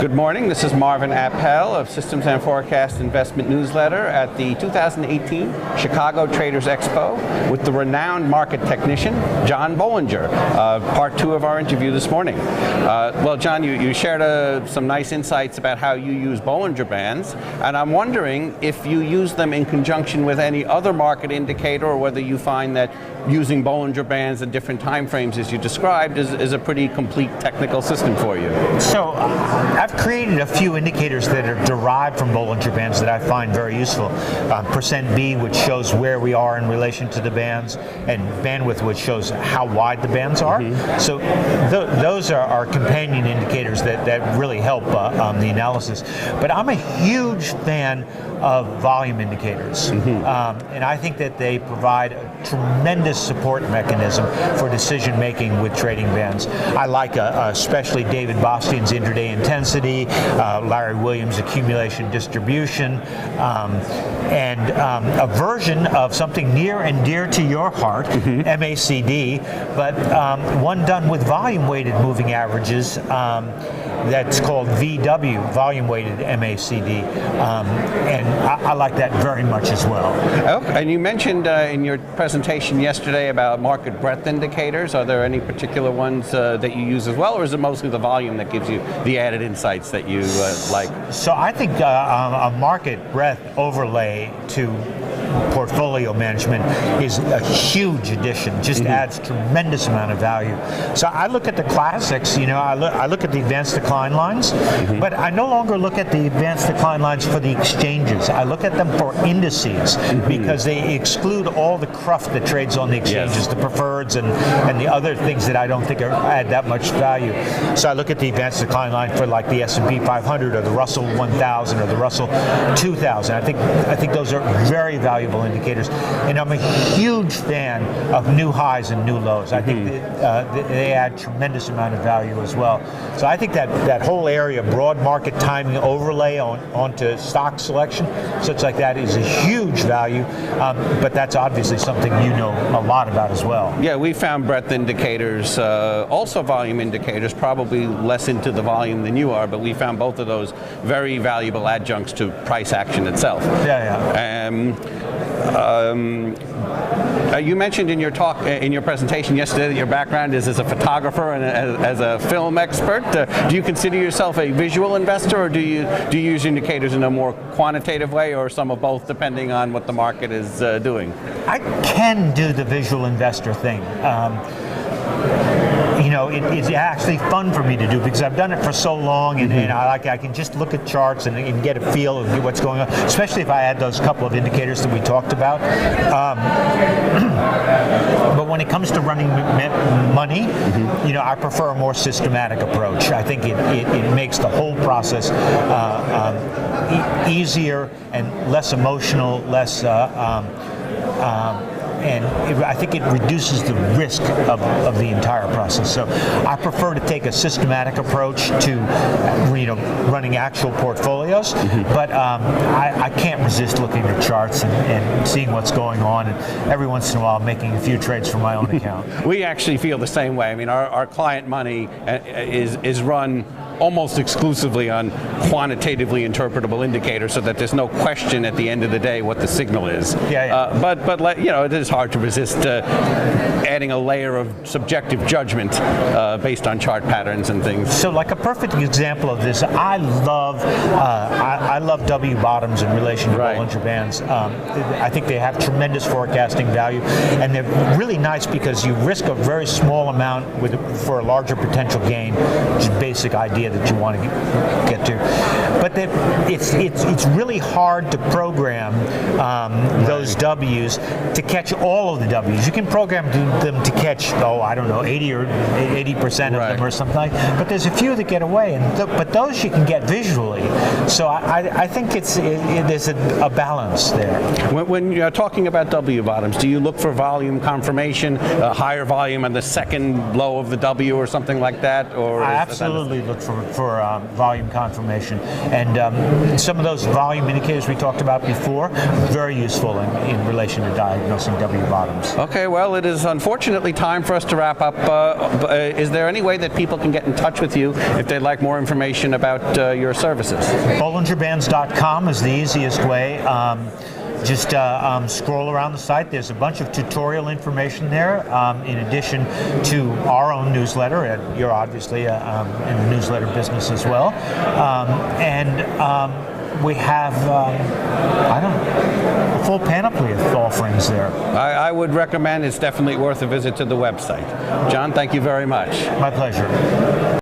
Good morning, this is Marvin Appel of Systems and Forecast Investment Newsletter at the 2018 Chicago Traders Expo with the renowned market technician, John Bollinger, part two of our interview this morning. Well, John, you shared some nice insights about how you use Bollinger Bands, and I'm wondering if you use them in conjunction with any other market indicator, or whether you find that using Bollinger Bands at different time frames as you described is a pretty complete technical system for you. So I've created a few indicators that are derived from Bollinger Bands that I find very useful. Percent B, which shows where we are in relation to the bands, and bandwidth, which shows how wide the bands are. Mm-hmm. So those are our companion indicators that really help the analysis. But I'm a huge fan of volume indicators. Mm-hmm. And I think that they provide a tremendous support mechanism for decision making with trading bands. I like especially David Bastian's intraday intensity, Larry Williams' accumulation distribution, and a version of something near and dear to your heart, mm-hmm. MACD, but one done with volume weighted moving averages. That's called VW, volume weighted MACD, and I like that very much as well. Oh, and you mentioned in your presentation yesterday about market breadth indicators. Are there any particular ones that you use as well, or is it mostly the volume that gives you the added insights that you like? So I think a market breadth overlay to portfolio management is a huge addition, just mm-hmm. adds tremendous amount of value. So I look at the classics, I look at the advanced decline lines, mm-hmm. but I no longer look at the advanced decline lines for the exchanges. I look at them for indices, mm-hmm. because they exclude all the cruft that trades on the exchanges, yes. the preferreds and the other things that I don't think add that much value. So I look at the advanced decline line for like the S&P 500 or the Russell 1000 or the Russell 2000. I think those are very valuable indicators, and I'm a huge fan of new highs and new lows. I think that, they add tremendous amount of value as well. So I think that whole area, broad market timing overlay onto stock selection, such like that, is a huge value, but that's obviously something you know a lot about as well. Yeah, we found breadth indicators, also volume indicators, probably less into the volume than you are, but we found both of those very valuable adjuncts to price action itself. You mentioned in your talk, in your presentation yesterday, that your background is as a photographer and as a film expert. Do you consider yourself a visual investor, or do you use indicators in a more quantitative way, or some of both, depending on what the market is doing? I can do the visual investor thing. It's actually fun for me to do because I've done it for so long, and, mm-hmm. and I can just look at charts and get a feel of what's going on, especially if I add those couple of indicators that we talked about. But when it comes to running money, mm-hmm. I prefer a more systematic approach. I think it makes the whole process easier and less emotional, less and I think it reduces the risk of the entire process. So I prefer to take a systematic approach to running actual portfolios, mm-hmm. but I can't resist looking at charts and seeing what's going on, and every once in a while making a few trades from my own account. We actually feel the same way. I mean, our client money is run almost exclusively on quantitatively interpretable indicators, so that there's no question at the end of the day what the signal is. Yeah. But it is hard to resist adding a layer of subjective judgment based on chart patterns and things. So, like a perfect example of this, I love W bottoms in relation to Bollinger Bands. I think they have tremendous forecasting value, and they're really nice because you risk a very small amount for a larger potential gain, which is a basic idea that you want to get to. But it's really hard to program those W's to catch all of the W's. You can program them to catch, 80 or 80% of them or something like that. But there's a few that get away, but those you can get visually. So I think there's a balance there. When you're talking about W bottoms, do you look for volume confirmation, higher volume on the second low of the W or something like that? Or I absolutely look for volume confirmation. And some of those volume indicators we talked about before, very useful in relation to diagnosing W bottoms. Okay, well, it is unfortunately time for us to wrap up. Is there any way that people can get in touch with you if they'd like more information about your services? BollingerBands.com is the easiest way. Just scroll around the site. There's a bunch of tutorial information there, in addition to our own newsletter. And you're obviously in the newsletter business as well. We have, a full panoply of offerings there. I would recommend it's definitely worth a visit to the website. John, thank you very much. My pleasure.